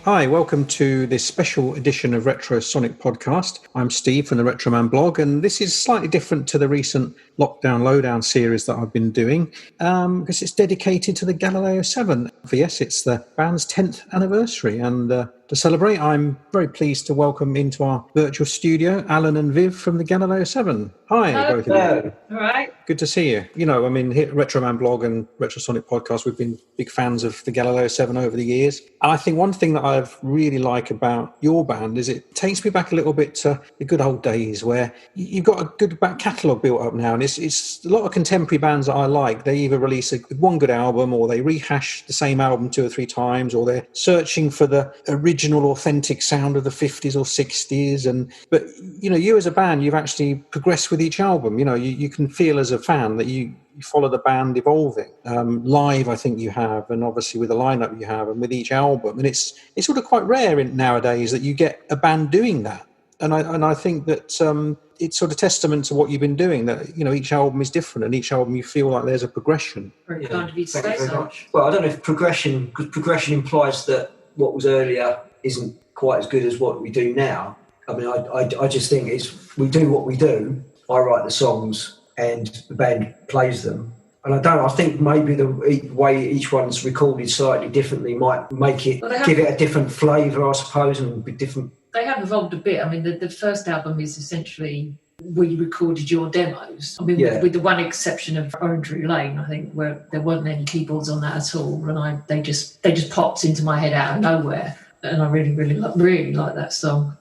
Hi, welcome to this special edition of Retro Sonic Podcast. I'm Steve from the Retro Man blog, and this is slightly different to the recent Lockdown Lowdown series that I've been doing because it's dedicated to the Galileo 7. Yes, it's the band's 10th anniversary, and to celebrate, I'm very pleased to welcome into our virtual studio Allan and Viv from the Galileo 7. Hi, both of you. All right. Good to see you. You know, I mean, here at Retro Man blog and Retro Sonic Podcast, we've been big fans of the Galileo 7 over the years. And I think one thing that I really like about your band is it takes me back a little bit to the good old days where you've got a good back catalogue built up now. And it's a lot of contemporary bands that I like. They either release one good album or they rehash the same album 2 or 3 times, or they're searching for the original authentic sound of the 50s or 60s. But, you know, you as a band, you've actually progressed with each album. You know, you can feel as a fan that you follow the band evolving. Live, I think you have, and obviously with the lineup you have, and with each album. And it's sort of quite rare nowadays that you get a band doing that. And I think that it's sort of testament to what you've been doing, that, you know, each album is different and each album you feel like there's a progression. Very kind of you to say Thank you so. very much. Well, I don't know if because progression implies that what was earlier isn't quite as good as what we do now. I mean, I just think we do what we do. I write the songs and the band plays them. And I think maybe the way each one's recorded slightly differently might make it, give it a different flavour, I suppose, and be different. They have evolved a bit. I mean, the first album is essentially we recorded your demos. I mean, with the one exception of Orangery Lane, I think, where there wasn't any keyboards on that at all, and they just popped into my head out of nowhere. And I really like that song.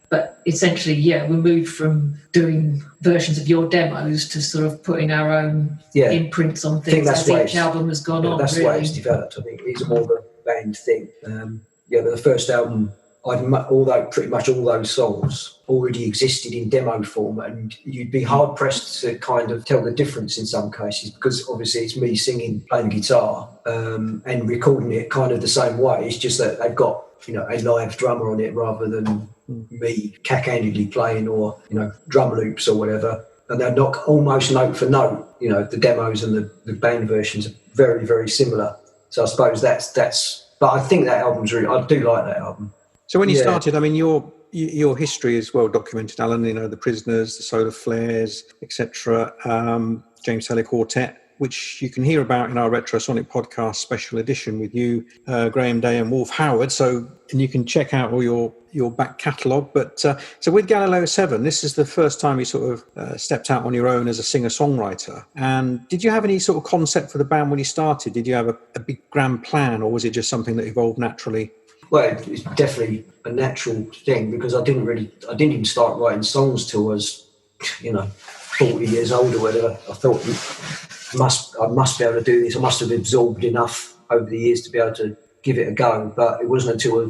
But essentially, we moved from doing versions of your demos to sort of putting our own imprints on things as each album has gone on. That's really. the way it's developed. I think it's more of a band thing. But the first album, pretty much all those songs already existed in demo form, and you'd be hard pressed to kind of tell the difference in some cases, because obviously it's me singing, playing guitar, and recording it kind of the same way. It's just that they've got, you know, a live drummer on it rather than me cack-handedly playing, or, you know, drum loops or whatever. And they're not almost note for note. You know, the demos and the band versions are very, very similar. So I suppose that's. But I think that album's I do like that album. So when you started, I mean, your history is well documented, Allan. You know, the Prisoners, the Solar Flares, etc. James Taylor Quartet, which you can hear about in our Retro Sonic Podcast special edition with you, Graham Day and Wolf Howard. And you can check out all your back catalogue. But so with Galileo 7, this is the first time you sort of stepped out on your own as a singer-songwriter. And did you have any sort of concept for the band when you started? Did you have a big grand plan, or was it just something that evolved naturally? Well, it's definitely a natural thing, because I didn't even start writing songs till I was, 40 years old or whatever. I thought I must be able to do this. I must have absorbed enough over the years to be able to give it a go. But it wasn't until I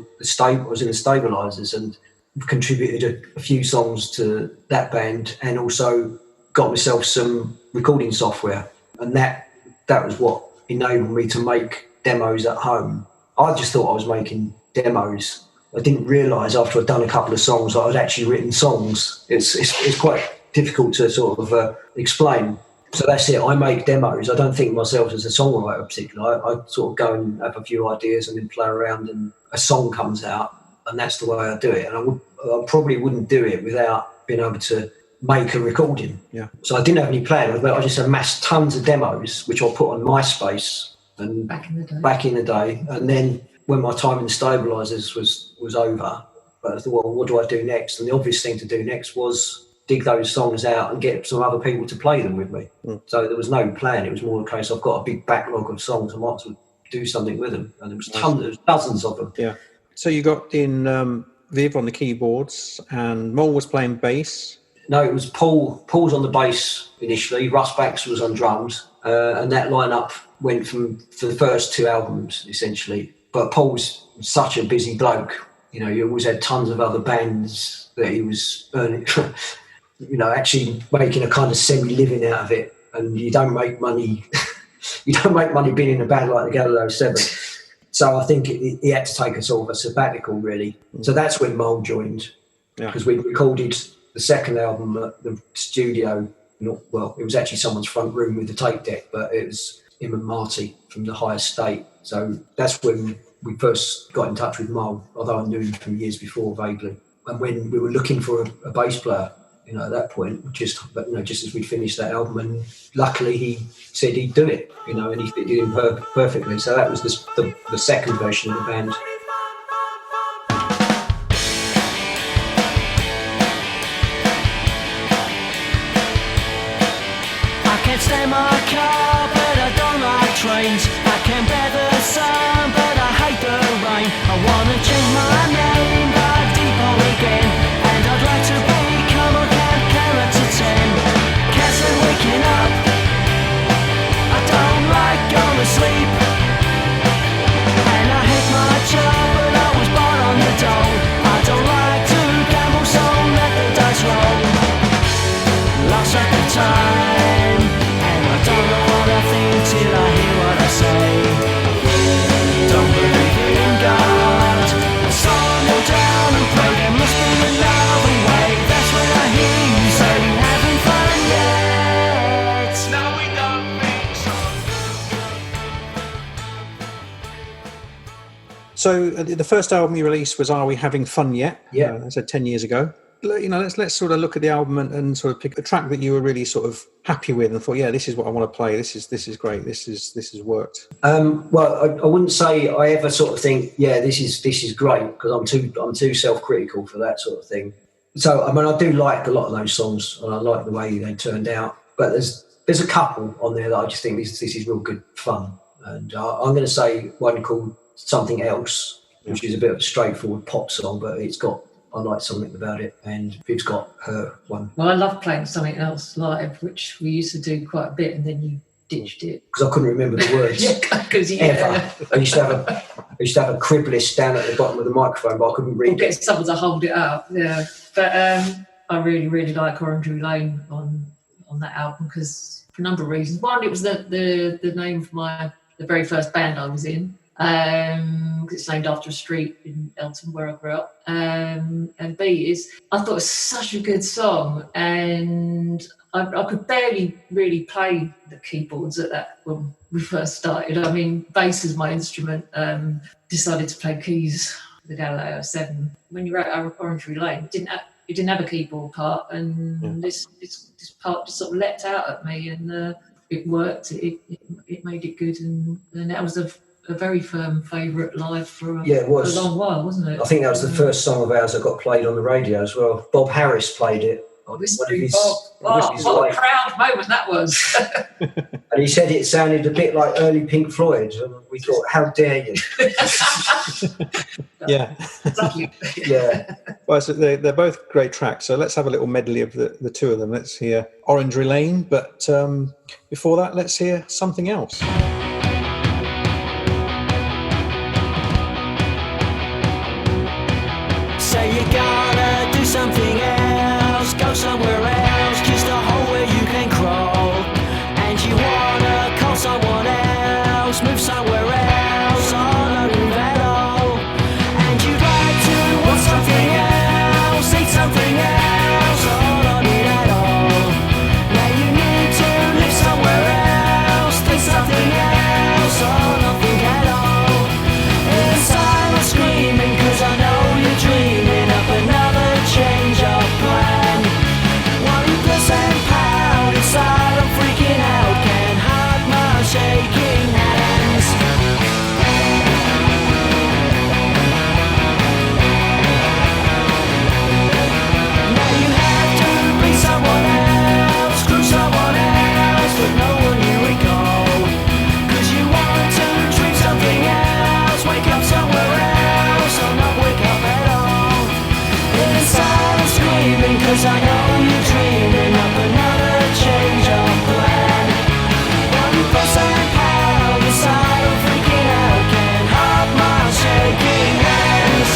was in the Stabilisers and contributed a few songs to that band, and also got myself some recording software. And that was what enabled me to make demos at home. I just thought I was making demos. I didn't realise after I'd done a couple of songs that I'd actually written songs. It's quite difficult to sort of explain. So that's it. I make demos. I don't think of myself as a songwriter particularly. I sort of go and have a few ideas and then play around, and a song comes out, and that's the way I do it. And I probably wouldn't do it without being able to make a recording. Yeah. So I didn't have any plan, but I just amassed tons of demos, which I put on MySpace. And back in the day, and then when my time in the Stabilisers was over, but I thought, well, what do I do next? And the obvious thing to do next was dig those songs out and get some other people to play them with me. So there was no plan. It was more a case, I've got a big backlog of songs, I might as well do something with them. And there was dozens of them. Yeah. So you got in Viv on the keyboards, and Mole was playing bass. No, it was Paul. Paul's on the bass initially. Russ Baxter was on drums, and that lineup went for the first 2 albums essentially. But Paul's such a busy bloke You know, you always had tons of other bands that he was earning, you know, actually making a kind of semi-living out of it. And you don't make money, you don't make money being in a band like the Galileo 7. So I think he had to take a sort of a sabbatical, really. So that's when Mole joined, because we recorded the second album at the studio. It was actually someone's front room with the tape deck, but it was him and Marty from the Higher State. So that's when we first got in touch with Mole, although I knew him from years before vaguely. And when we were looking for a bass player, you know, at that point, just as we'd finished that album, and luckily he said he'd do it, you know, and he fitted in perfectly. So that was the second version of the band. I can't stand my car, but I don't like trains. I can bear the sun, but I hate the rain. I wanna change my name, but depot again. And I'd like to become a character 10. Can't waking up, I don't like going to sleep. And I hate my job, but I was born on the dole. I don't like to gamble, so let the dice roll. Lost track of time, and I don't know what I think till I hear what I say. Don't believe in God, so I kneel down and pray there must be another way. That's when I hear you say we haven't fun yet. No, we don't think so. So the first album you released was Are We Having Fun Yet? Yeah. I said 10 years ago. You know, let's sort of look at the album and sort of pick a track that you were really sort of happy with and thought, yeah, this is what I want to play. This is great. This has worked. Well, I wouldn't say I ever sort of think, yeah, this is great, because I'm too self-critical for that sort of thing. So I mean, I do like a lot of those songs, and I like the way they turned out. But there's a couple on there that I just think this is real good fun. And I'm going to say one called Something Else, which is a bit of a straightforward pop song, but I like something about it, and Viv's got her one. Well, I love playing Something Else live, which we used to do quite a bit, and then you ditched it. Because I couldn't remember the words. Ever. I used to have a crib list down at the bottom of the microphone, but I couldn't read it. Get someone to hold it up, yeah. But I really, really like Orangery Lane on that album, because for a number of reasons. One, it was the name of the very first band I was in. It's named after a street in Elton where I grew up, and B is I thought it was such a good song, and I could barely really play the keyboards at that when we first started. I mean, bass is my instrument. Decided to play keys with the Galileo 7. When you wrote Orangery Lane, it didn't have a keyboard part, and this part just sort of leapt out at me, and it worked. It made it good, and that was a very firm favourite live for a long while, wasn't it? I think that was the first song of ours that got played on the radio as well. Bob Harris played it. Whiskey Bob. What a proud moment that was. And he said it sounded a bit like early Pink Floyd, and we thought, how dare you? Yeah. Yeah. Well, so they're both great tracks, so let's have a little medley of the two of them. Let's hear Orangery Lane, but before that, let's hear Something Else. Say you're gonna do something else, go somewhere else, just a hole where you can crawl. And you wanna call someone else, move somewhere else, or not move at all. And you'd like to want something else, eat something else, or not eat at all. Now you need to live somewhere else, think something else, or nothing at all. Inside I'm screaming 'cause I know you're dreaming up another change of plan. 1% pound inside, I'm freaking out, can't hide my shaking hands. Now you have to be someone else, screw someone else, but no one you recall. 'Cause you want to dream something else, wake up somewhere else, or not wake up at all. Inside I'm screaming 'cause I know you're dreaming up another change of plan. 1% pound inside, I'm freaking out, can't hide my shaking hands.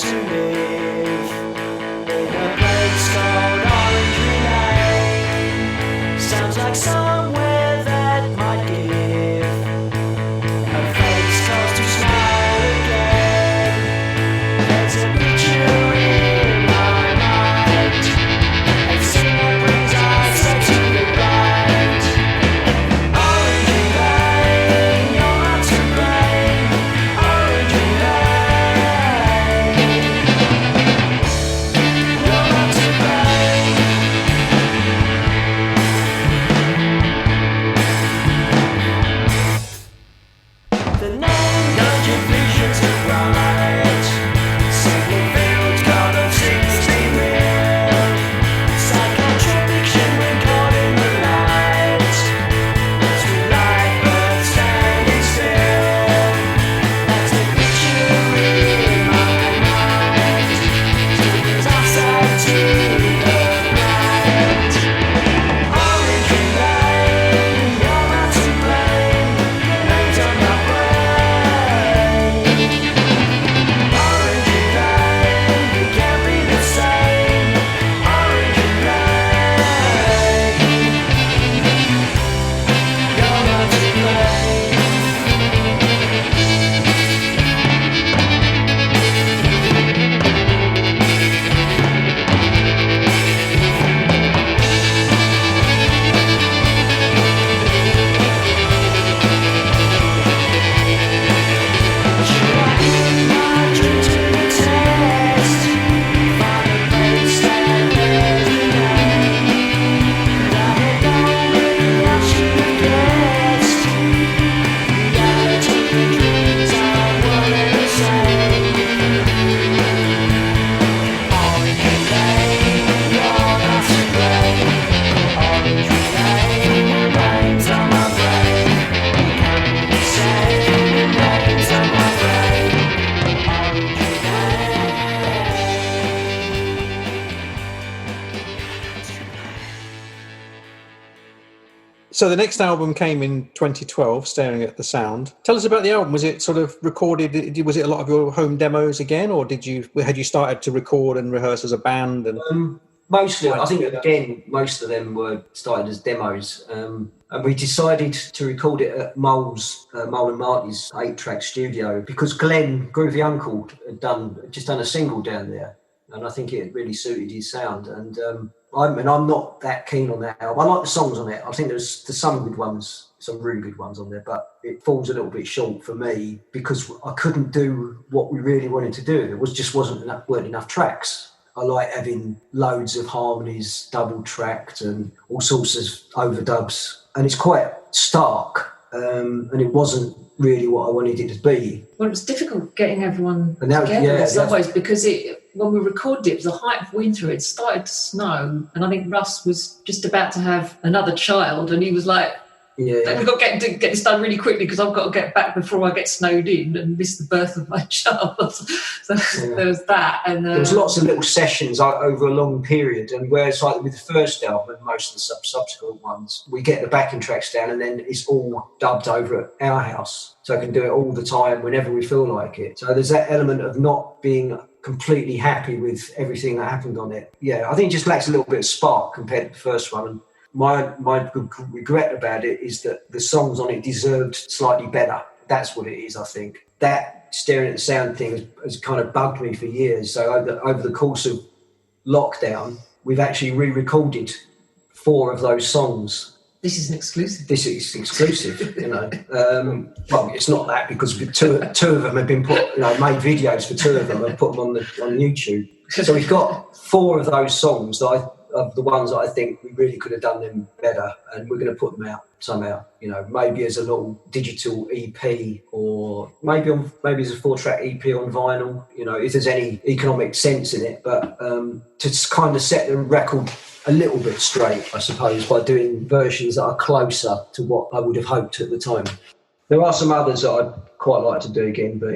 to live in a place called Orange Lane. Sounds like somewhere that might give a face cause to smile again. There's a picture in my mind, and singer brings us to the right. Orange Lane, you're not to blame. Orange Lane, you're not to blame. The name guides your visions to right. Singing fields, God of sickness be real. Psychiatric fiction when caught in the light. Through life but standing still. That's the picture in my mind. Brings us up to the right. Orange Lane, you're not to blame. Your name's on my brain. Orange Lane, we can't be the same. Orange Lane, you're not to blame. Should I put my dreams to the test? Find a place that bears the name. Could I have known maybe I should have guessed? Reality and dreams are one and the same. Orange Lane, you're not to blame. Orange Lane, your name's on my brain. We can't be the same. Your name's on my brain. Orange Lane. So the next album came in 2012, Staring at the Sound. Tell us about the album. Was it sort of recorded? Was it a lot of your home demos again, or had you started to record and rehearse as a band? And Mostly, I think, again, most of them were started as demos. And we decided to record it at Mole and Marty's 8-track studio because Glenn, Groovy Uncle, had just done a single down there. And I think it really suited his sound. And I'm not that keen on that album. I like the songs on it. I think there's some good ones, some really good ones on there, but it falls a little bit short for me because I couldn't do what we really wanted to do. There weren't enough tracks. I like having loads of harmonies, double tracked, and all sorts of overdubs. And it's quite stark, and it wasn't really what I wanted it to be. Well, it was difficult getting everyone And that- together yeah, in some that's- ways because when we recorded it was the height of winter. It started to snow, and I think Russ was just about to have another child, and he was like, Yeah. "We've got to get this done really quickly because I've got to get back before I get snowed in and miss the birth of my child." So there was that, and There was lots of little sessions over a long period, and whereas like with the first album and most of the subsequent ones, we get the backing tracks down and then it's all dubbed over at our house, so I can do it all the time whenever we feel like it. So there's that element of not being completely happy with everything that happened on it. Yeah, I think it just lacks a little bit of spark compared to the first one. And my regret about it is that the songs on it deserved slightly better. That's what it is, I think. That Staring at the Sound thing has kind of bugged me for years. So over the course of lockdown, we've actually re-recorded 4 of those songs. This is an exclusive. This is exclusive, you know. Well, it's not that because two of them have been put, made videos for 2 of them and put them on YouTube. So we've got 4 of those songs of the ones that I think we really could have done them better, and we're going to put them out somehow. Maybe as a little digital EP, or maybe as a 4-track EP on vinyl. If there's any economic sense in it, but to kind of set the record a little bit straight, I suppose, by doing versions that are closer to what I would have hoped at the time. There are some others that I'd quite like to do again, but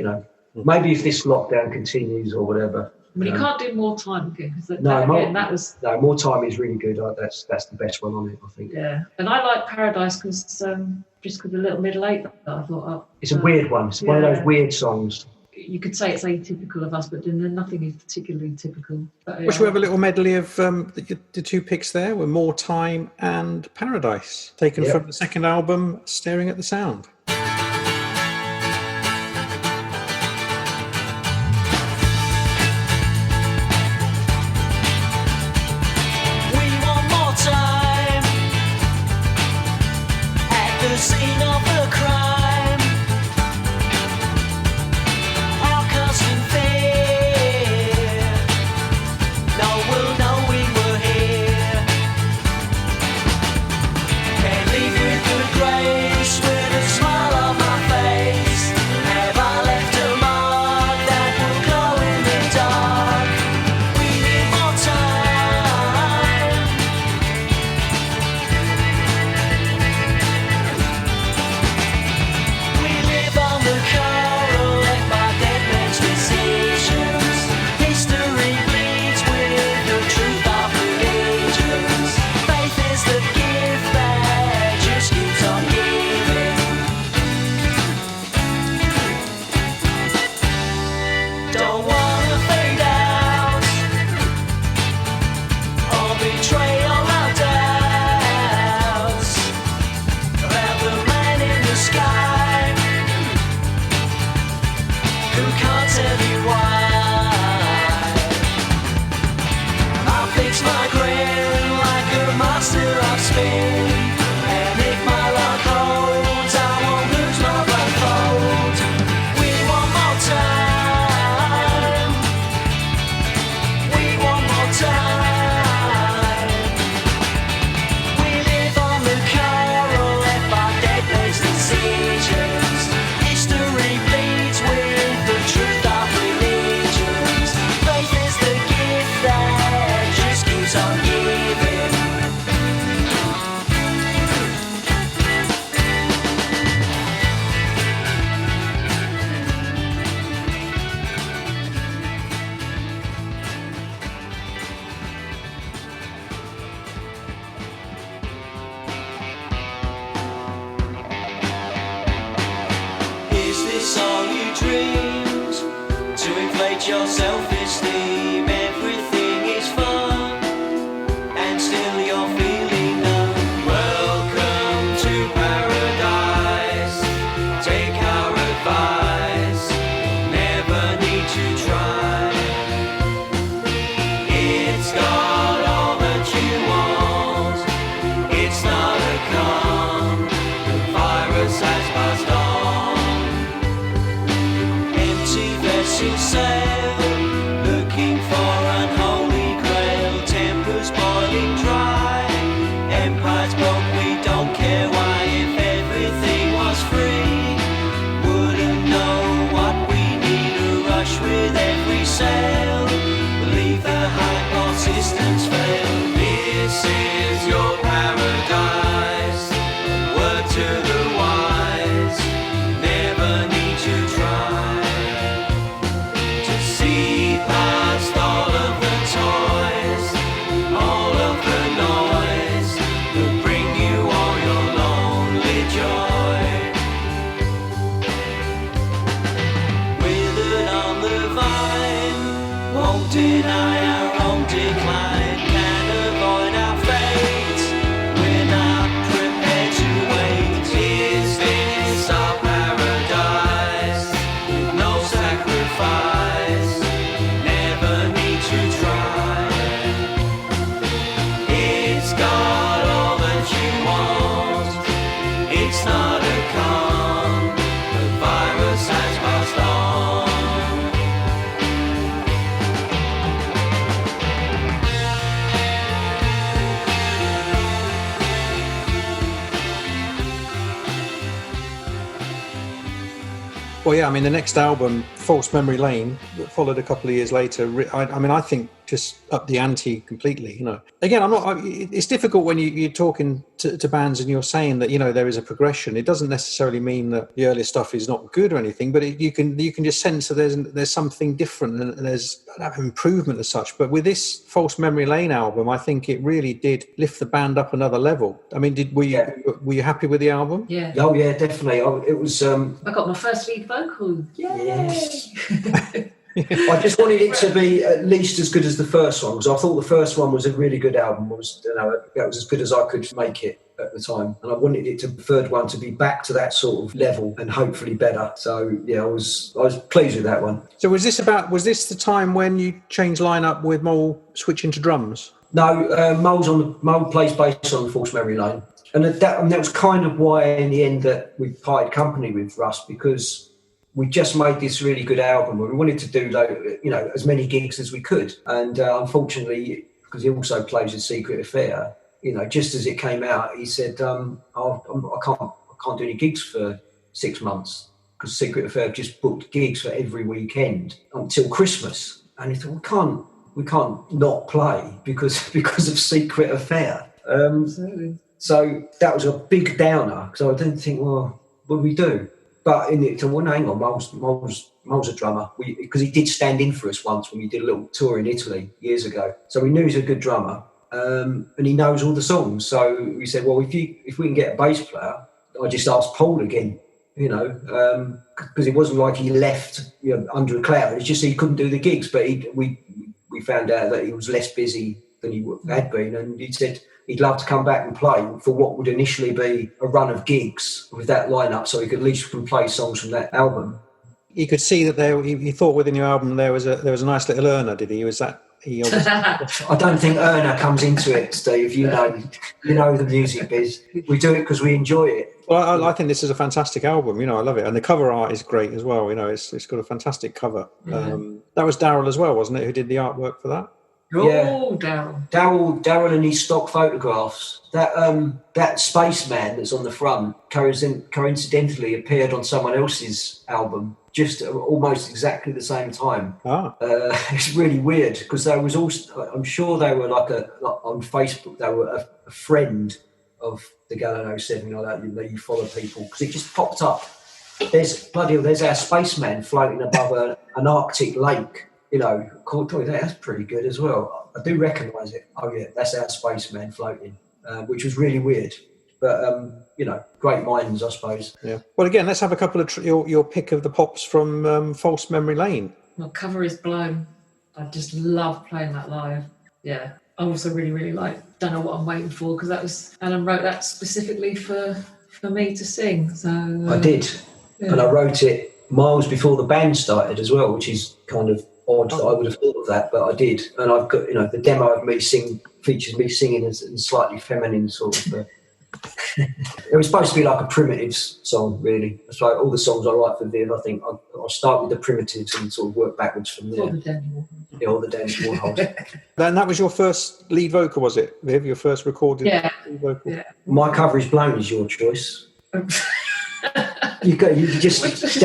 maybe if this lockdown continues or whatever. I mean, you can't do More Time again because More Time is really good. That's the best one on it, I think. Yeah, and I like Paradise because just because the little middle eight that I thought. It's a weird one. It's one of those weird songs. you could say it's atypical of us, but then nothing is particularly typical. But, Well, should we have a little medley of the two picks there were More Time and Paradise, taken from the second album, Staring at the Sound. Scene of the crime, our constant fear. No one will know we were here. Can't leave with good grace, with a smile on my face. Have I left a mark that will glow in the dark? We need more time. We live on the coral left by dead men's decisions. History bleeds with the truth of religions. Faith is the gift that just keeps on giving. Don't wanna fade out or betray all our doubts about the man in the sky who can't tell you why. I fix my grin like a master of spin, and if my luck holds, I won't lose my blindfold. We want more time. We want more time. We live on the coral left by dead men's decisions. History bleeds with the truth of religions. Faith is the gift that just keeps on giving. Is this all you dreamed? To inflate your self-esteem, everything is fun, and still you're feeling numb. Welcome to paradise. Take our advice. Never need to try. It's got all that you want. It's not a con. The virus has passed on. Empty vessels sail, looking for unholy grail. Tempers boiling dry, empires broke, we don't care why. If everything was free, wouldn't know what we need. A rush with every sail, believe the hype systems fail. This is your paradise, word to the wise. Never need to try to see past all of the toys, all of the noise that bring you all your lonely joy. Withered on the vine, won't deny our own decline. Can't avoid our fate, we're not prepared to wait. Is this our paradise? With no sacrifice, never need to try. It's got all that you want. It's not a con. The virus has passed on. Well, yeah, I mean, the next album, False Memory Lane, that followed a couple of years later, I think just upped the ante completely, you know. Again, it's difficult when you're talking to bands, and you're saying that, you know, there is a progression. It doesn't necessarily mean that the earlier stuff is not good or anything, but you can just sense that there's something different, and there's improvement as such. But with this False Memory Lane album, I think it really did lift the band up another level. I mean, were you happy with the album? Yeah. Oh yeah, definitely. It was. I got my first lead vocal. Yay! Yes. I just wanted it to be at least as good as the first one, because I thought the first one was a really good album. That was as good as I could make it at the time, and I wanted the third one to be back to that sort of level and hopefully better. So yeah, I was pleased with that one. So was this the time when you changed lineup with Mole switching to drums? No, Mole plays bass on the False Memory Lane, and that was kind of why in the end that we parted company with Russ, because we just made this really good album. We wanted to do, you know, as many gigs as we could. And unfortunately, because he also plays with Secret Affair, you know, just as it came out, he said, I can't do any gigs for 6 months, because Secret Affair just booked gigs for every weekend until Christmas. And he thought, we can't not play because of Secret Affair. Absolutely. So that was a big downer, because I didn't think, well, what do we do? But hang on, Mole's a drummer. Because he did stand in for us once when we did a little tour in Italy years ago. So we knew he's a good drummer, and he knows all the songs. So we said, well, if we can get a bass player, I just asked Paul again, you know, because it wasn't like he left, you know, under a cloud. It's just he couldn't do the gigs. But we found out that he was less busy than he had been, and he said he'd love to come back and play for what would initially be a run of gigs with that lineup, so he could at least play songs from that album. You could see that he thought within your album there was a nice little earner, did he? Was that he? I don't think earner comes into it, Steve. You know the music biz. We do it because we enjoy it. Well, I think this is a fantastic album. You know, I love it, and the cover art is great as well. You know, it's got a fantastic cover. Mm-hmm. That was Daryl as well, wasn't it? Who did the artwork for that? Oh, Daryl and his stock photographs. That spaceman that's on the front coincidentally appeared on someone else's album just almost exactly the same time. It's really weird, because there was also, I'm sure they were on Facebook, they were a friend of the Galileo 7, like that. You follow people, because it just popped up. There's our spaceman floating above an Arctic lake. You know, that's pretty good as well. I do recognise it. Oh yeah, that's our spaceman floating, which was really weird. But you know, great minds, I suppose. Yeah. Well, again, let's have a couple of your pick of the pops from False Memory Lane. My Cover Is Blown. I just love playing that live. Yeah. I also really, really like Don't Know What I'm Waiting For, because Alan wrote that specifically for me to sing. So I did, and I wrote it miles before the band started as well, which is kind of odd that I would have thought of that, but I did. And I've got, you know, the demo of me features me singing in slightly feminine sort of. It was supposed to be like a primitives song, really. It's like all the songs I write for Viv, I think I'll start with the primitives and sort of work backwards from there. All the Danny Warhols. And that was your first lead vocal, was it, Viv? Your first recorded lead vocal? Yeah. My Cover Is Blown is your choice. That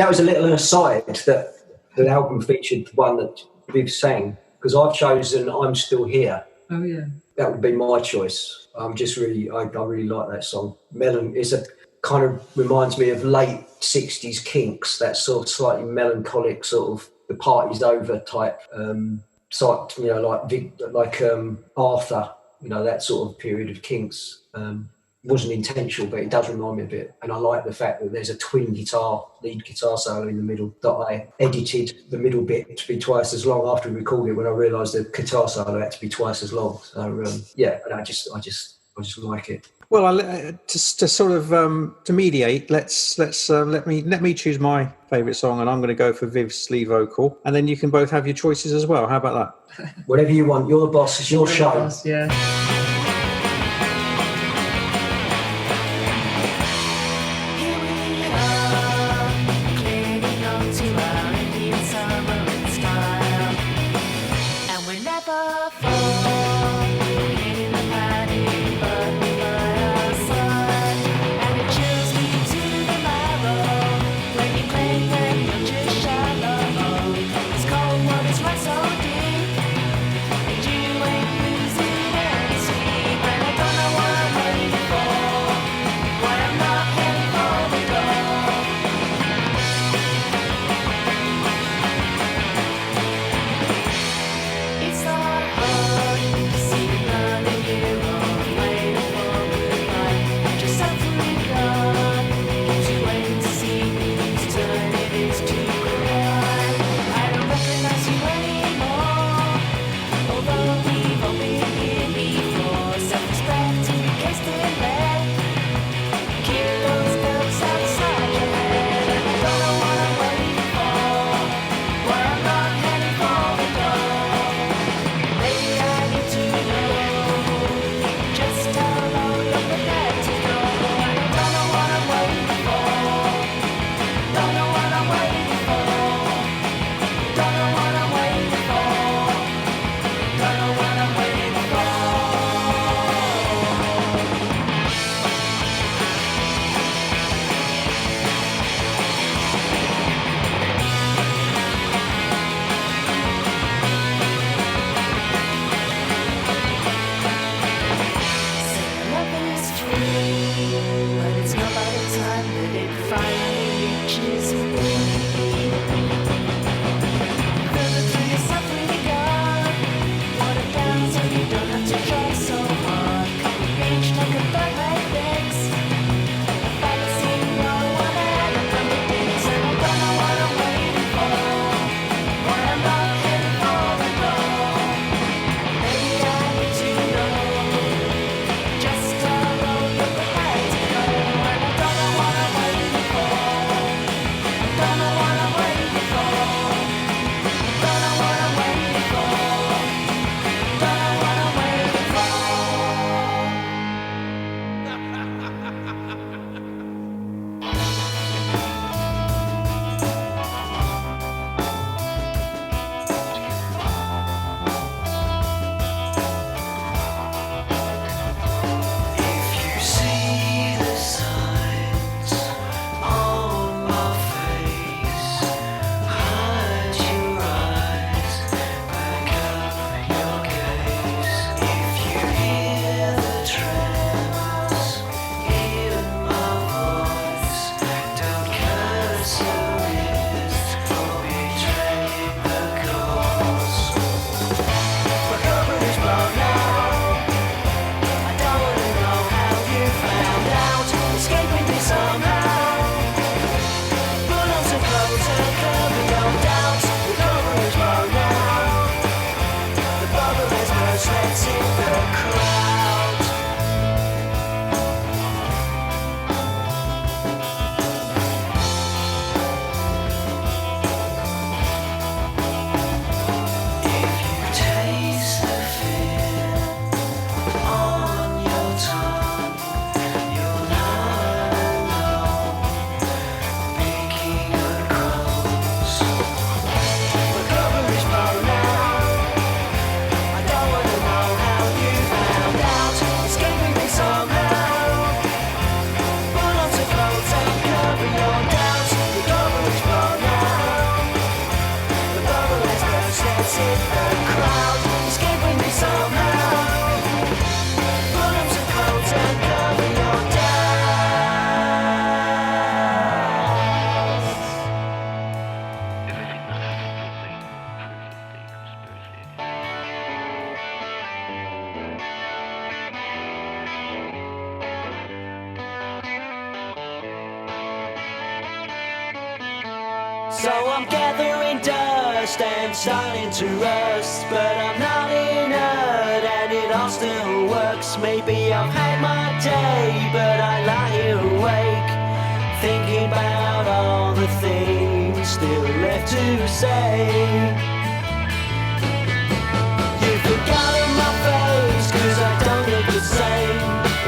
was a little aside that the album featured the one that Viv sang, because I've chosen I'm Still Here. Oh yeah. That would be my choice. I really like that song. It's a kind of reminds me of late 60s Kinks, that sort of slightly melancholic sort of the party's over type, sort, you know, like Arthur, you know, that sort of period of Kinks. Wasn't intentional, but it does remind me a bit. And I like the fact that there's a twin lead guitar solo in the middle, that I edited the middle bit to be twice as long after we recorded it, when I realised the guitar solo had to be twice as long. So and I just like it. Well, to sort of to mediate, let me choose my favourite song, and I'm going to go for Viv's lead vocal, and then you can both have your choices as well. How about that? Whatever you want. You're the boss. It's your show. Boss, yeah. So I'm gathering dust and starting to rust, but I'm not inert and it all still works. Maybe I've had my day, but I lie here awake, thinking about all the things still left to say. You've forgotten my face, 'cause I don't look the same.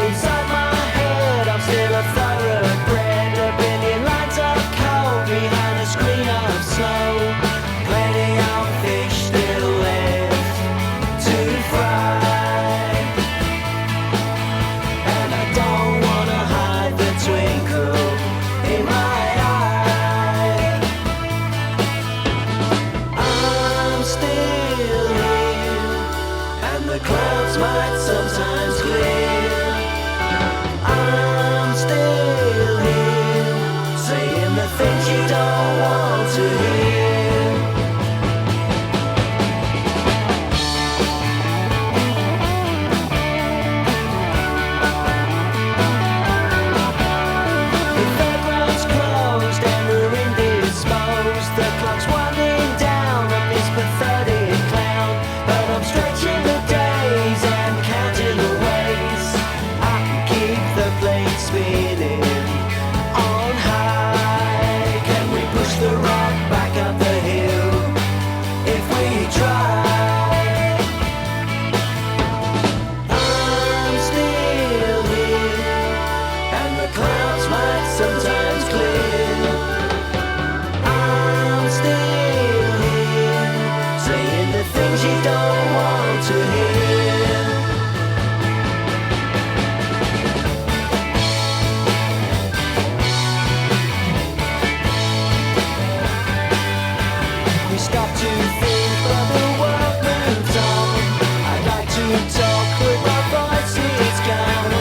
Inside my head I'm still a thoroughbred, a billion lines of code behind a screen of snow. Plenty of fish still left to fry, and I don't wanna hide the twinkle in my eye. I'm still here, and the clouds might sometimes clear. I'm still here, saying the things you don't want to hear. The fairground's closed and we're indisposed. The clock's winding down on this pathetic clown, but I'm stretching the days and counting the ways I can keep the plate spinning on high. Can we push the rock back up the hill if we try? I'm still here, and the clouds might sometimes clear. I'm still here, saying the things you don't want to hear. We stop to think, but the world moves on. I'd like to talk, but my voice is gone.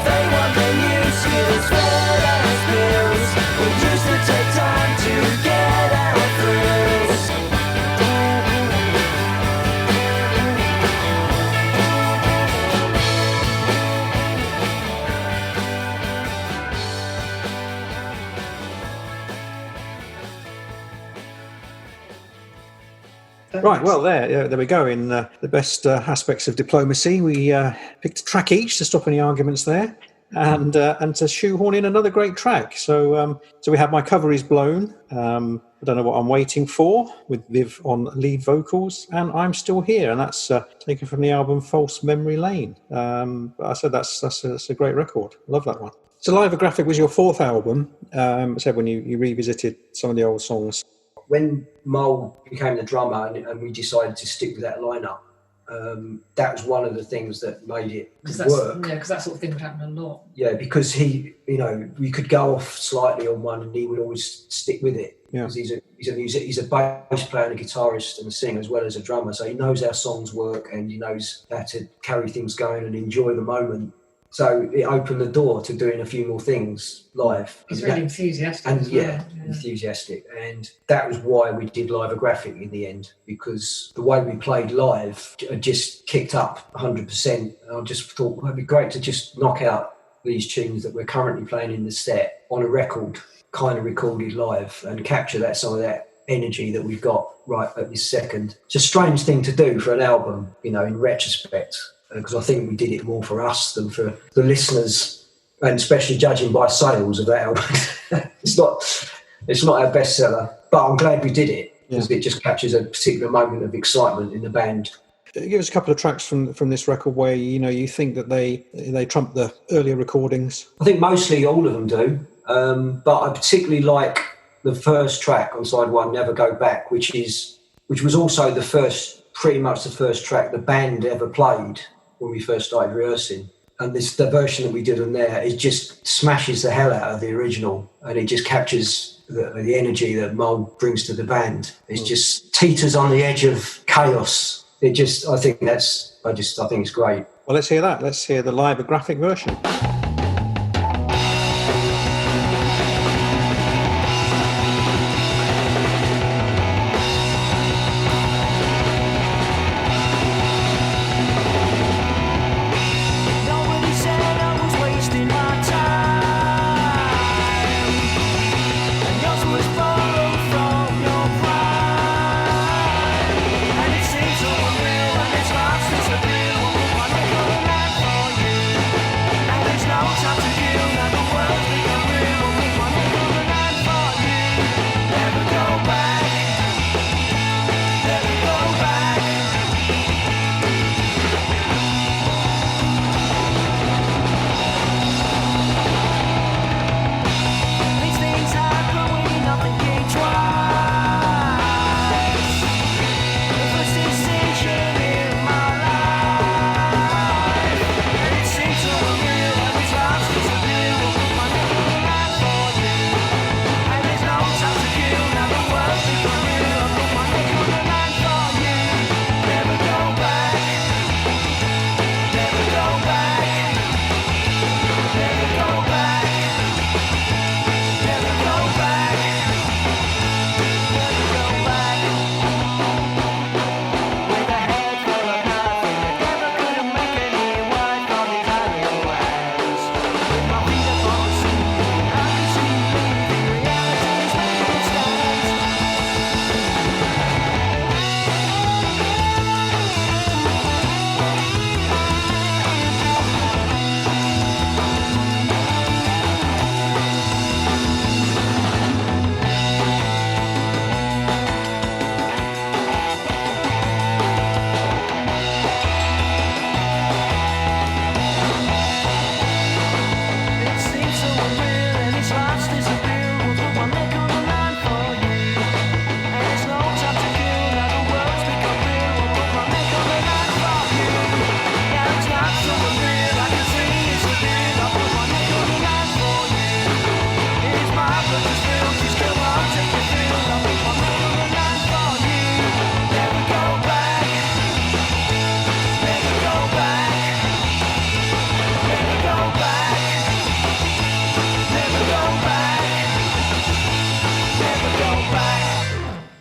They want the new skills, well as pills. We used to take time to get our thrills. Right, well, there we go. In the best aspects of diplomacy, we picked a track each to stop any arguments there, and to shoehorn in another great track. So we have My Cover Is Blown. I don't know what I'm waiting for, with Viv on lead vocals, and I'm Still Here, and that's taken from the album False Memory Lane. But I said that's a great record. Love that one. So Lithographic was your fourth album. I said when you revisited some of the old songs. When Mole became the drummer and we decided to stick with that lineup, that was one of the things that made it work. Yeah, because that sort of thing would happen a lot. Yeah, because he, we could go off slightly on one and he would always stick with it. Yeah. Because he's a bass player and a guitarist and a singer as well as a drummer, so he knows how songs work and he knows how to carry things going and enjoy the moment. So it opened the door to doing a few more things live. He's really enthusiastic. And as well. enthusiastic. And that was why we did Lithographic in the end, because the way we played live had just kicked up 100%. And I just thought, well, it'd be great to just knock out these tunes that we're currently playing in the set on a record, kind of recorded live, and capture some of that energy that we've got right at this second. It's a strange thing to do for an album, in retrospect, because I think we did it more for us than for the listeners, and especially judging by sales of that album. It's not our bestseller, but I'm glad we did it, because it just captures a particular moment of excitement in the band. Give us a couple of tracks from this record where you think that they trump the earlier recordings. I think mostly all of them do, but I particularly like the first track on side one, Never Go Back, which was also pretty much the first track the band ever played when we first started rehearsing. And the version that we did on there, it just smashes the hell out of the original, and it just captures the energy that Mole brings to the band. It just teeters on the edge of chaos. I think it's great. Well, let's hear that. Let's hear the Lithographic version. Nobody said I was wasting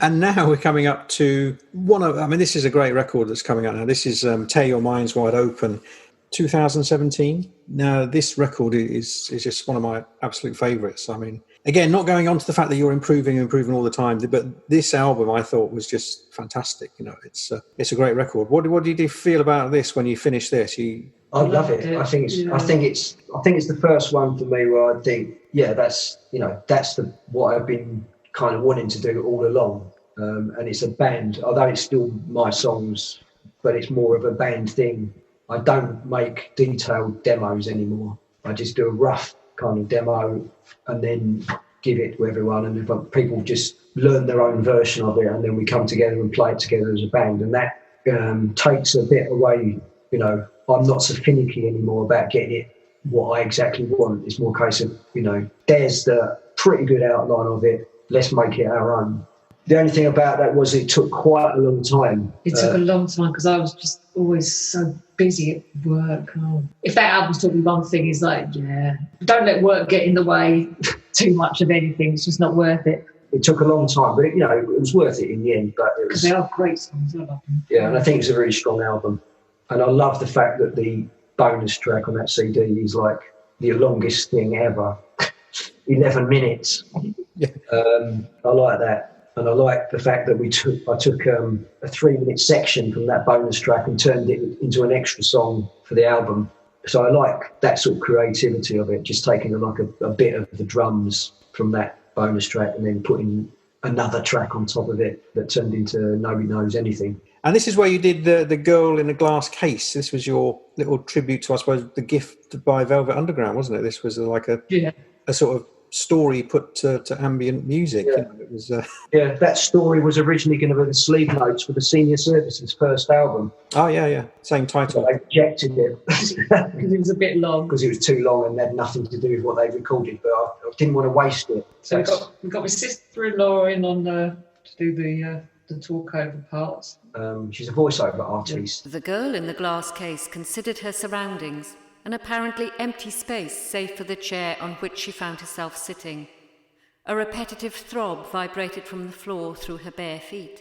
And now we're coming up to this is a great record that's coming out now. This is Tear Your Minds Wide Open, 2017. Now, this record is just one of my absolute favourites. I mean, again, not going on to the fact that you're improving all the time, but this album I thought was just fantastic. It's a great record. What did you feel about this when you finished this? I love it. I think it's the first one for me where I think, that's what I've been kind of wanting to do all along. And it's a band, although it's still my songs, but it's more of a band thing. I don't make detailed demos anymore. I just do a rough kind of demo and then give it to everyone, and if people just learn their own version of it, and then we come together and play it together as a band, and that takes a bit away. I'm not so finicky anymore about getting it what I exactly want. It's more a case of, there's the pretty good outline of it, let's make it our own. The only thing about that was it took quite a long time. It took a long time because I was just always so busy at work. If that album's taught me one thing, is don't let work get in the way too much of anything. It's just not worth it. It took a long time, but it was worth it in the end. But because they are great songs, I love them. Yeah, and I think it's a really strong album. And I love the fact that the bonus track on that CD is like the longest thing ever, 11 minutes. Yeah. I like that. And I like the fact that I took a 3-minute section from that bonus track and turned it into an extra song for the album. So I like that sort of creativity of it, just taking a bit of the drums from that bonus track and then putting another track on top of it that turned into Nobody Knows Anything. And this is where you did the Girl in the Glass Case. This was your little tribute to, I suppose, The Gift by Velvet Underground, wasn't it? This was like a sort of story put to ambient music. Yeah. It was that story was originally going to be the sleeve notes for the Senior Services first album. Oh yeah, same title. But they rejected it because it was a bit long. Because it was too long and had nothing to do with what they recorded. But I didn't want to waste it. So we got my sister-in-law in on to do the talk-over parts. She's a voiceover artist. The girl in the glass case considered her surroundings. An apparently empty space save for the chair on which she found herself sitting. A repetitive throb vibrated from the floor through her bare feet.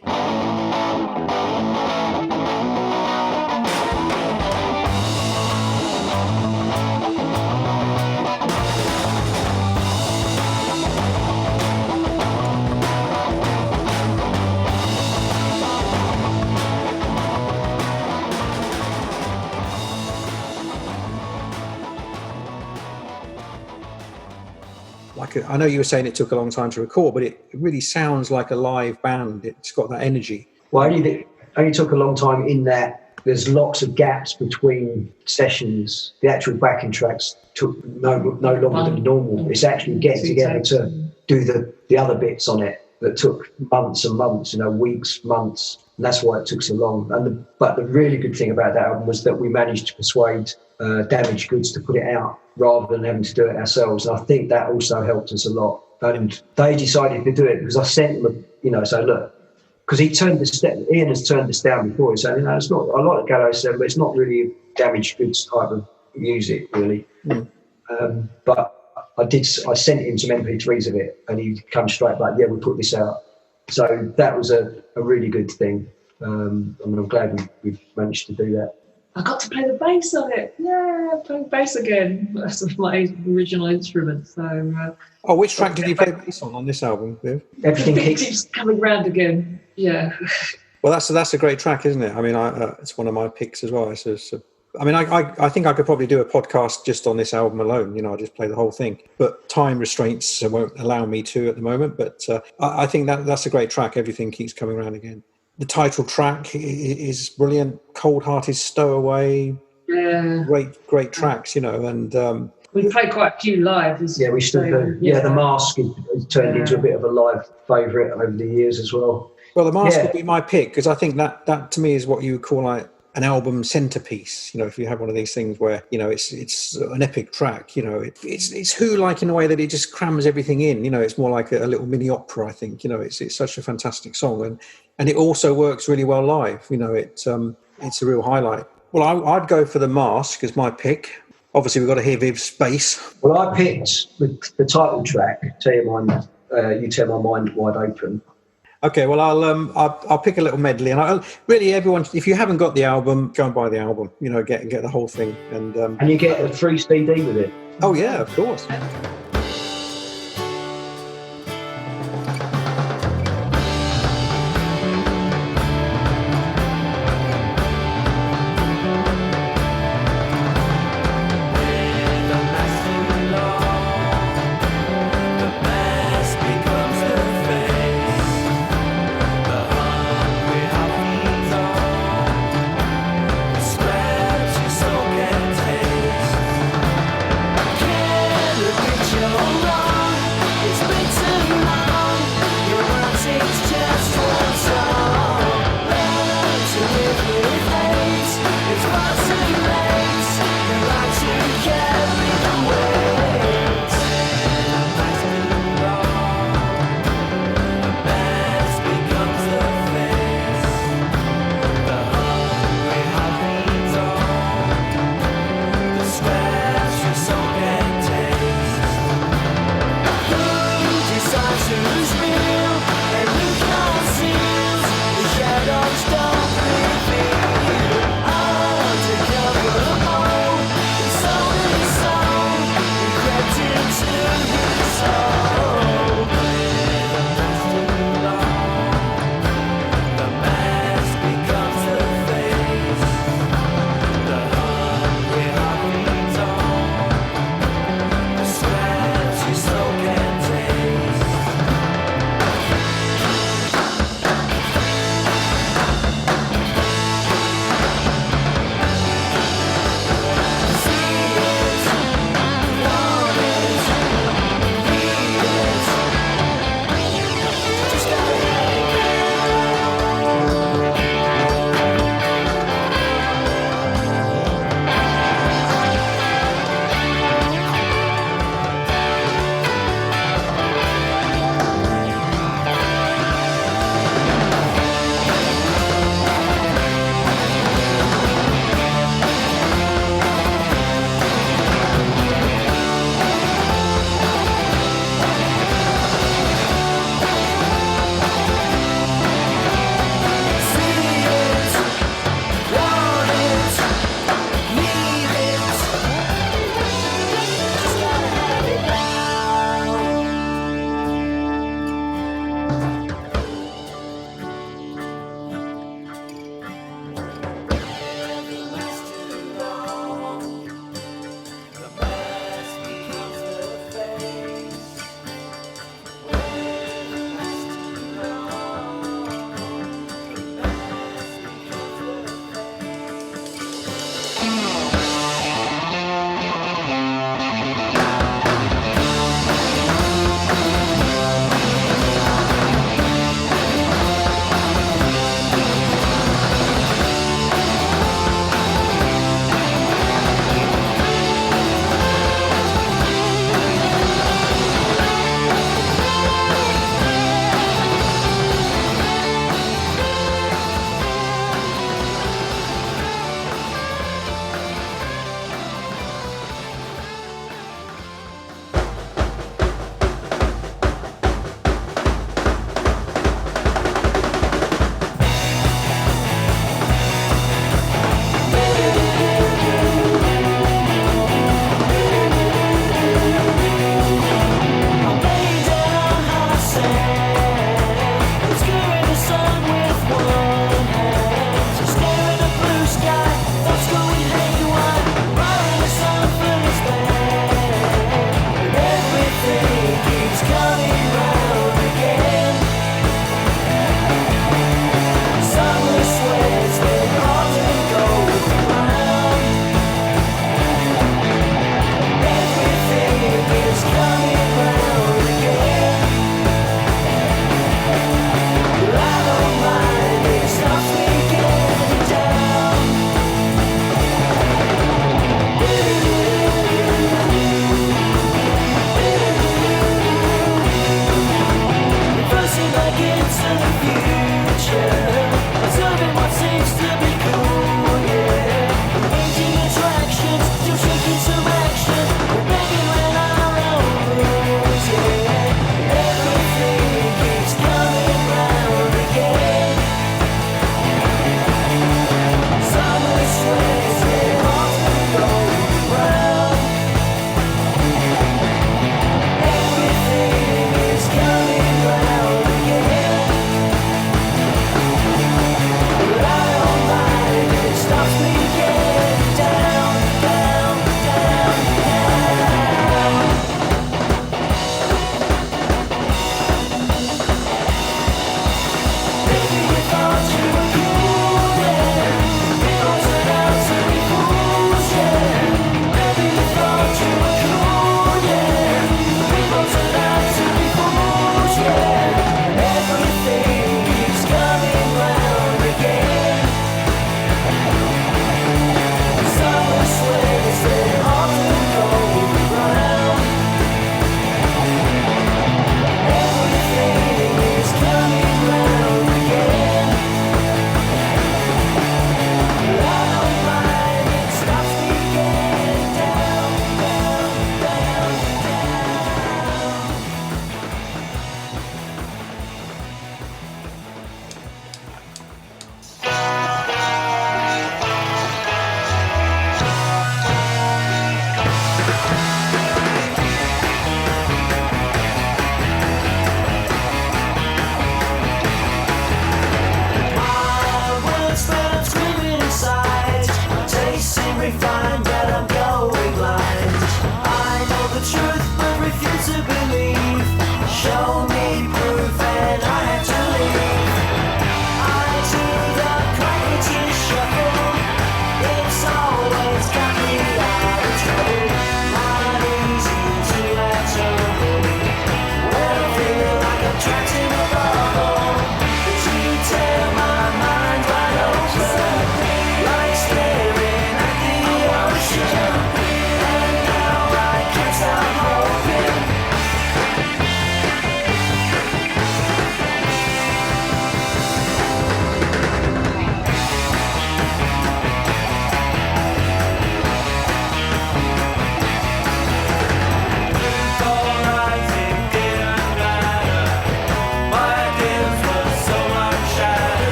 I know you were saying it took a long time to record, but it really sounds like a live band. It's got that energy. Well, only took a long time in that there's lots of gaps between sessions. The actual backing tracks took no longer than normal. It's actually getting together to do the other bits on it that took months and months, weeks, months. And that's why it took so long. But the really good thing about that album was that we managed to persuade Damaged Goods to put it out rather than having to do it ourselves. And I think that also helped us a lot. And they decided to do it because I sent them, look, because Ian has turned this down before. He said, it's not, I like Galileo 7, but it's not really a Damaged Goods type of music, really. Mm. But I sent him some MP3s of it, and he come straight back, we'll put this out. So that was a really good thing. I'm glad we've managed to do that. I got to play the bass on it. Yeah, playing bass again. That's my original instrument. So. Which track did you play bass on this album, Viv? Everything keeps coming round again. Yeah. Well, that's a great track, isn't it? I mean, it's one of my picks as well. I think I could probably do a podcast just on this album alone. I just play the whole thing. But time restraints won't allow me to at the moment. But I think that's a great track. Everything keeps coming around again. The title track is brilliant. Cold Hearted Stowaway. Yeah. Great tracks, and we played quite a few live. We still do. Yeah, The Mask has turned into a bit of a live favourite over the years as well. Well, The Mask would be my pick because I think that to me is what you would call like an album centerpiece. If you have one of these things where it's an epic track. It's Who-like in a way that it just crams everything in. It's more like a little mini opera. I think it's such a fantastic song, and it also works really well live. It's a real highlight. Well, I'd go for The Mask as my pick. Obviously, we've got to hear Viv's bass. Well, I picked the title track, You Tear My Mind Wide Open. Okay, well, I'll pick a little medley, and really everyone, if you haven't got the album, go and buy the album. Get the whole thing, and you get a free CD with it. Oh yeah, of course. Picture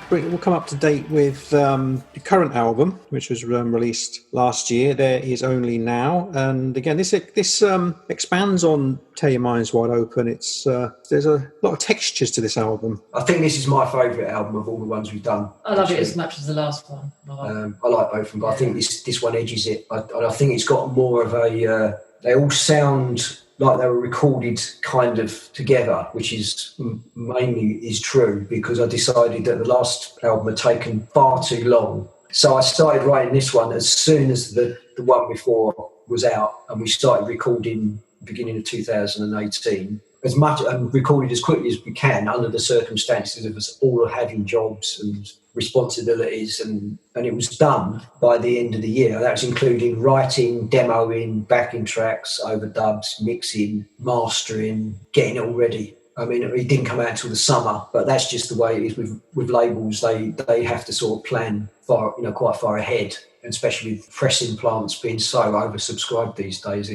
we'll come up to date with the current album, which was released last year. There Is Only Now, and again, this expands on Tear Your Minds Wide Open. It's there's a lot of textures to this album. I think this is my favourite album of all the ones we've done. I love it as much as the last one. I like both of them, but I think this one edges it. I think it's got more of a. They all sound like they were recorded kind of together, which is mainly is true, because I decided that the last album had taken far too long. So I started writing this one as soon as the one before was out, and we started recording beginning of 2018. As much and recorded as quickly as we can under the circumstances of us all having jobs and responsibilities, and it was done by the end of the year. That was including writing, demoing, backing tracks, overdubs, mixing, mastering, getting it all ready. I mean, it didn't come out until the summer, but that's just the way it is with labels. They have to sort of plan quite far ahead, and especially with pressing plants being so oversubscribed these days.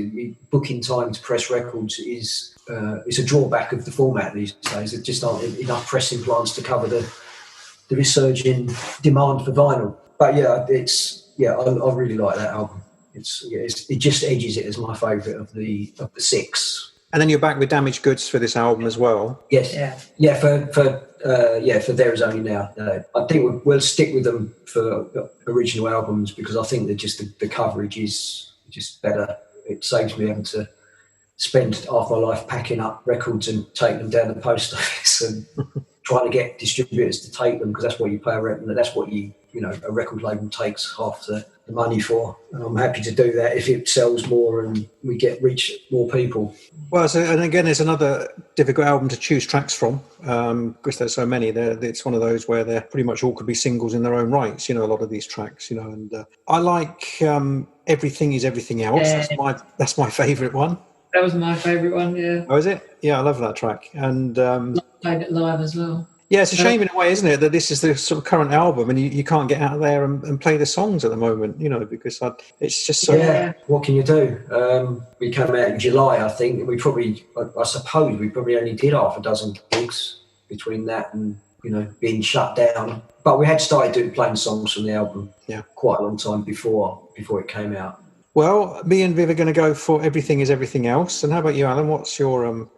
Booking time to press records is a drawback of the format these days. There just aren't enough pressing plants to cover the resurging demand for vinyl. But I really like that album. It just edges it as my favourite of the six. And then you're back with Damaged Goods for this album as well. Yes. Yeah. For There Is Only Now. I think we'll stick with them for original albums, because I think that just the coverage is just better. It saves me having to spend half my life packing up records and taking them down to the post office and trying to get distributors to take them, because that's what you pay a record. That's what a record label takes half the money for. And I'm happy to do that if it sells more and we reach more people. Well, and again, it's another difficult album to choose tracks from, because there's so many. It's one of those where they're pretty much all could be singles in their own rights. A lot of these tracks. And I like Everything Is Everything Else. Yeah. That's my favourite one. That was my favourite one. Yeah. Oh, is it? Yeah, I love that track. And played it live as well. Yeah, it's a shame in a way, isn't it, that this is the sort of current album and you can't get out there and play the songs at the moment, because it's just so... Yeah, what can you do? We came out in July, I think, and I suppose we probably only did half a dozen gigs between that and, being shut down. But we had started playing songs from the album quite a long time before it came out. Well, me and Viv are going to go for Everything Is Everything Else. And how about you, Alan? What's your...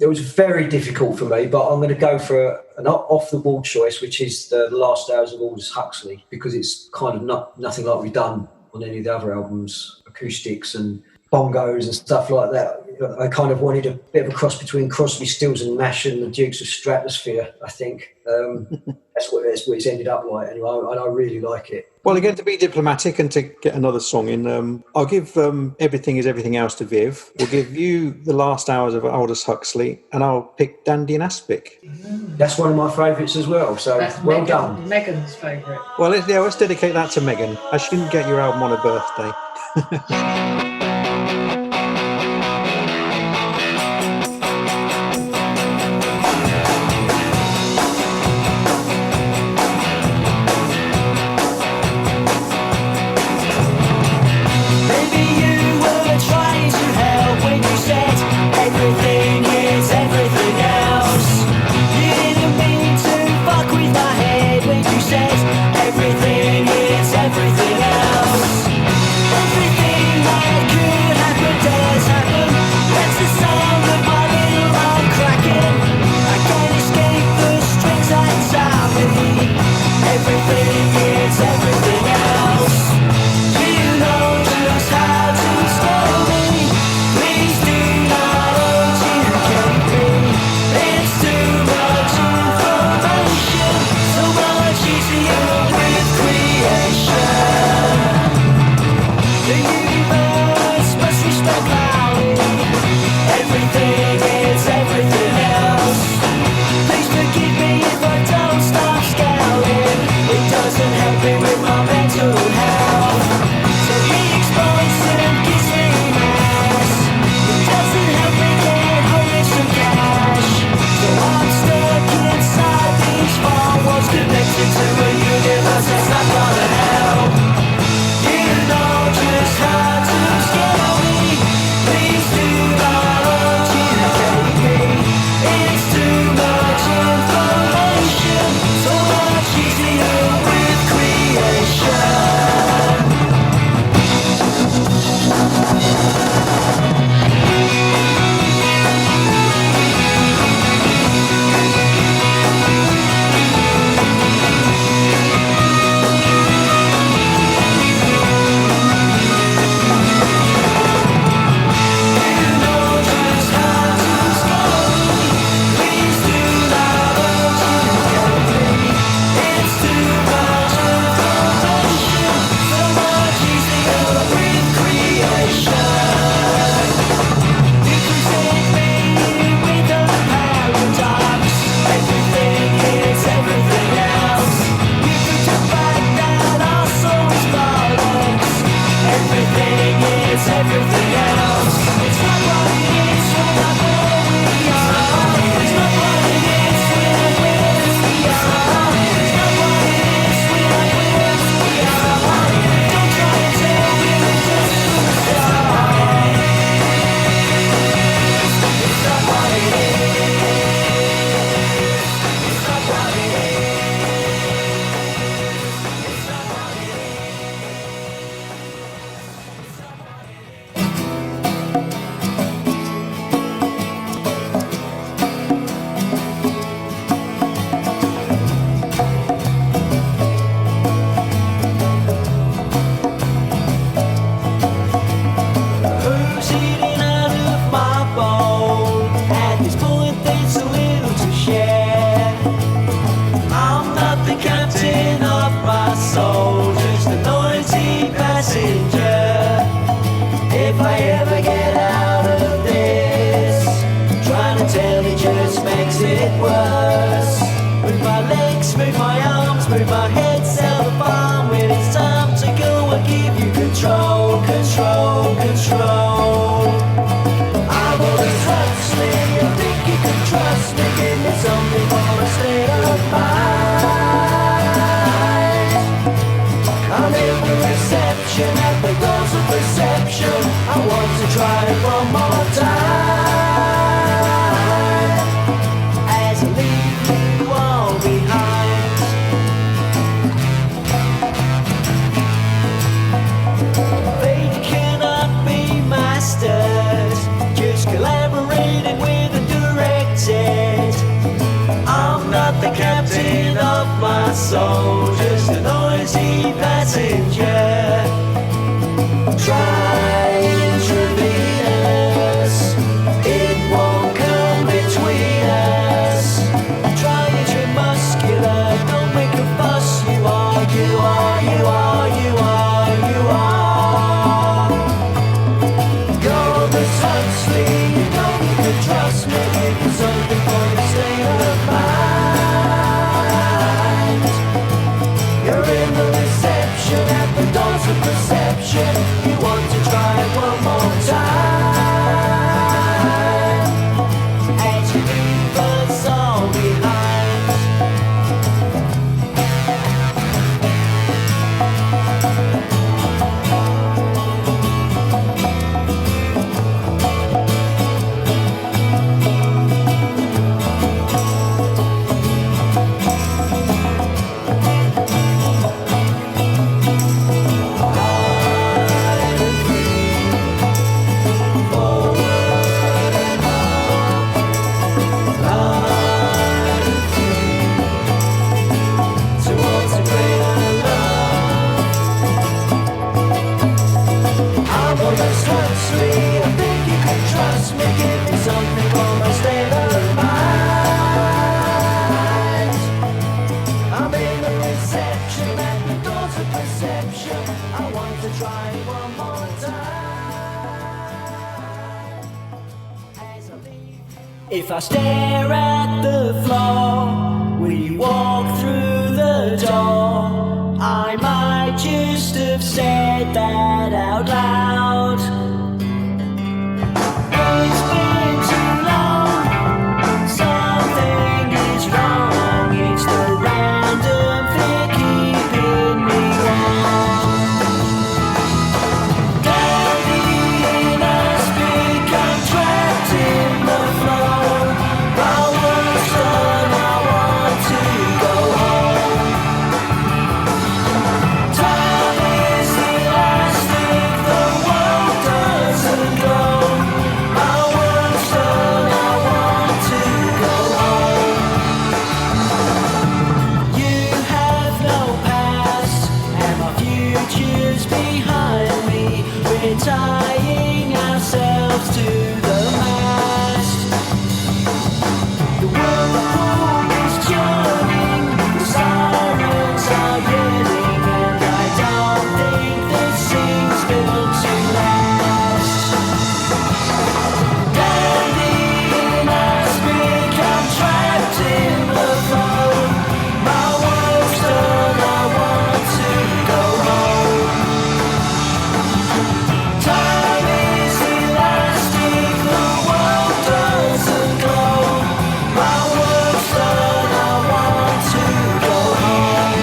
It was very difficult for me, but I'm going to go for an off-the-wall choice, which is The Last Hours of Aldous Huxley, because it's kind of nothing like we've done on any of the other albums, acoustics and bongos and stuff like that. I kind of wanted a bit of a cross between Crosby, Stills and Nash and the Dukes of Stratosphere, I think. That's what it's ended up like anyway, and I really like it. Well, again, to be diplomatic and to get another song in, I'll give Everything Is Everything Else to Viv. We'll give you The Last Hours of Aldous Huxley, and I'll pick Dandy and Aspic. That's one of my favourites as well, so well done. Megan's favourite. Well, let's dedicate that to Megan, as she didn't get your album on her birthday. Everything is everything else. Everything I could my soul, just a noisy passenger. Try intravenous, it won't come between us. Try intramuscular, don't make a fuss. You are, you are, you are, you are, you are. You're the Huxley, you don't need to trust me. Give you something for your state of mind. You're in the reception at the doors of perception. You want to try it one more time as you leave us all behind. If I stare at the floor, will you walk through the door? I might just have said that out loud. It's been too long, something is wrong. It's the random thing keeping me warm. Daddy in a speak, I'm trapped in the flow. My work's done, I want to go home. Time is elastic, the world doesn't go. My work's done, I want to go home. You have no past, and my future's behind me. We're tying ourselves to the mast. The whirlpool is churning, the sirens are yelling, and I don't think this thing's built to last. Daddy, in a speak, I'm trapped in the flow. My work's done, I want to go home. Time is elastic, the world doesn't go. My work's done, I want to go home.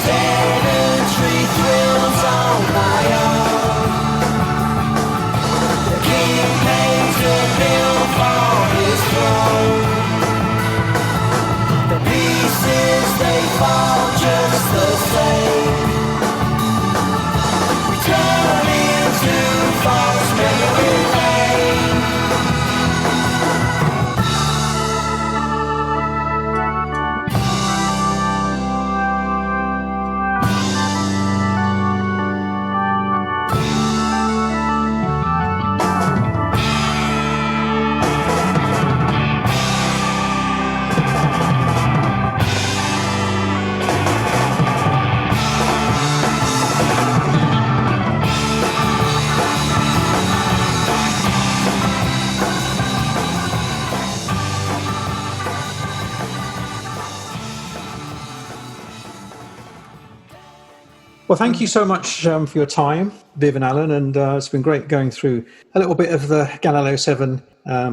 Sedentary thrills on my own. The king pays a bill for his throne. The pieces, they fall just the same. We turn into false memory lane. Well, thank you so much for your time, Viv and Allan, and it's been great going through a little bit of the Galileo 7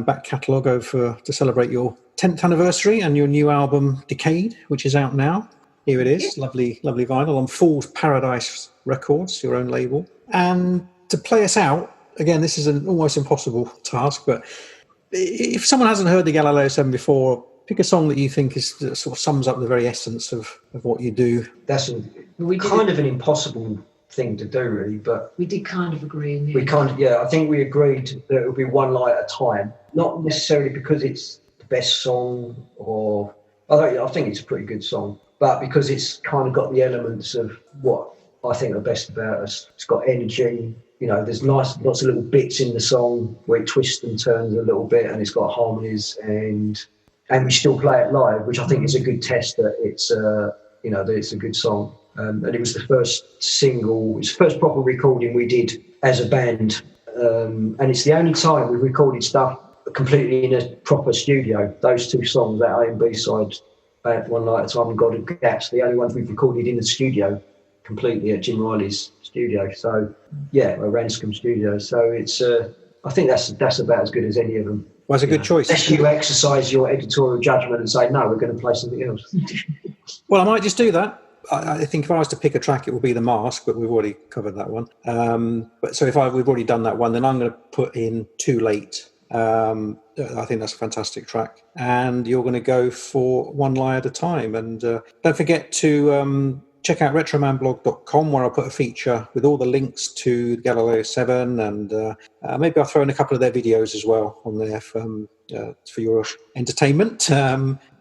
back catalogue to celebrate your 10th anniversary and your new album, Decade, which is out now. Here it is, lovely, lovely vinyl on Fool's Paradise Records, your own label. And to play us out, again, this is an almost impossible task, but if someone hasn't heard the Galileo 7 before, pick a song that you think is that sort of sums up the very essence of what you do. That's kind of an impossible thing to do, really, but we did kind of agree. I think we agreed that it would be one light at a time, not necessarily because it's the best song, or I think it's a pretty good song, but because it's kind of got the elements of what I think are best about us. It's got energy, there's lots of little bits in the song where it twists and turns a little bit, and it's got harmonies, and we still play it live, which I think is a good test that it's that it's a good song. And it was the first single, it's the first proper recording we did as a band, and it's the only time we recorded stuff completely in a proper studio. Those two songs, that A and B side, One Night at a Time and God of Gaps, the only ones we've recorded in the studio completely at Jim Riley's studio. So yeah, or Ranscombe studio. So it's I think that's about as good as any of them. Well, it's a good choice. Unless you exercise your editorial judgment and say, no, we're going to play something else. Well, I might just do that. I think if I was to pick a track, it would be The Mask, but we've already covered that one. But so we've already done that one, then I'm going to put in Too Late. I think that's a fantastic track. And you're going to go for One Lie at a Time. And don't forget to check out retromanblog.com, where I'll put a feature with all the links to Galileo 7, and maybe I'll throw in a couple of their videos as well on there for your entertainment.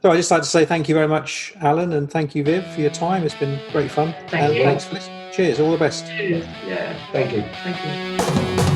So I'd just like to say thank you very much, Allan, and thank you, Viv, for your time. It's been great fun. Thank you. Thanks for listening. Cheers, all the best. Cheers. Yeah. Thank you. Thank you.